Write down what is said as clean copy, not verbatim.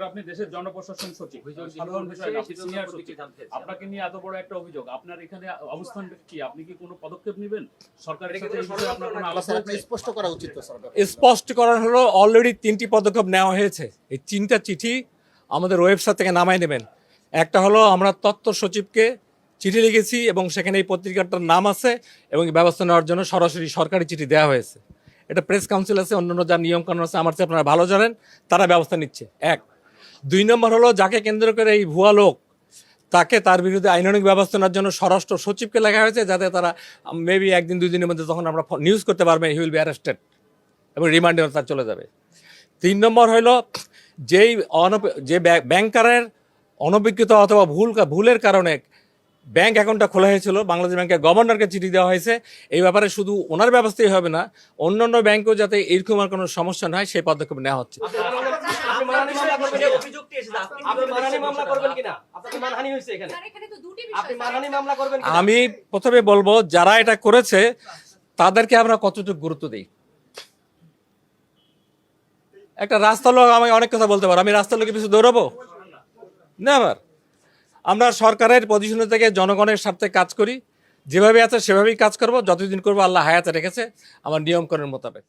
আপনি দেশের জনপ্রশাসন সচিব, সাধারণ বিষয় না, আপনি সিনিয়র সচিব, আপনাকে নিয়ে এত বড় একটা অভিযোগ, আপনার এখানে অবস্থান কি? আপনি কি কোনো পদক্ষেপ নেবেন? সরকারের সাথে এই বিষয়ে আপনার কোনো আলাপ স্যার, আপনি হয়েছে? স্পষ্ট করা উচিত তো সরকার। স্পষ্ট করার হলো অলরেডি 3টি পদক্ষেপ নেওয়া হয়েছে। এই 3টা চিঠি আমাদের ওয়েবসাইট থেকে নামাই নেবেন। একটা হলো আমরা তথ্য সচিবকে চিঠি লিখেছি এবং সেখানে এই পত্রিকাটার নাম আছে এবং ব্যবস্থা নেওয়ার জন্য সরাসরি সরকারি চিঠি দেওয়া হয়েছে। এটা প্রেস কাউন্সিল আছে, অন্যান্য যা নিয়মকানুন আছে আমার চেয়ে আপনারা ভালো জানেন, তারা ব্যবস্থা নিচ্ছে। 1। 2 নম্বর হলো যাকে কেন্দ্র করে এই ভুয়া লোক, তাকে তার বিরুদ্ধে আইনানুগ ব্যবস্থা নেওয়ার জন্য স্বরাষ্ট্র সচিবকে লেখা হয়েছে, যাতে তারা মেবি 1-2 দিনের মধ্যে যখন আমরা নিউজ করতে পারবেন হি উইল বি অ্যারেস্টেড এবং রিমান্ডে তার চলে যাবে। 3 নম্বর হইল যে ব্যাংকারের অনভিজ্ঞতা অথবা ভুলের কারণে ব্যাংক অ্যাকাউন্টটা খোলা হয়েছিল, বাংলাদেশ ব্যাংকের গভর্নরকে চিঠি দেওয়া হয়েছে। এই ব্যাপারে শুধু ওনার ব্যবস্থাই হবে না, অন্যান্য ব্যাংকেও যাতে এরকম আর কোনো সমস্যা না হয় সেই পদক্ষেপ নেওয়া হচ্ছে। আমি প্রথমে বলবো যারা এটা করেছে তাদেরকে আমরা কতটুকু গুরুত্ব দিই। একটা রাস্তার লোক আমাকে অনেক কথা বলতে পারে, আমি রাস্তার লোকে কিছু দৌড়াবো না। আবার আমরা সরকারের পজিশন থেকে জনগণের স্বার্থে কাজ করি, যেভাবে আছে সেভাবেই কাজ করব, যতদিন করবো আল্লাহ হায়াতে রেখেছে আমার নিয়মকরণের মোতাবেক।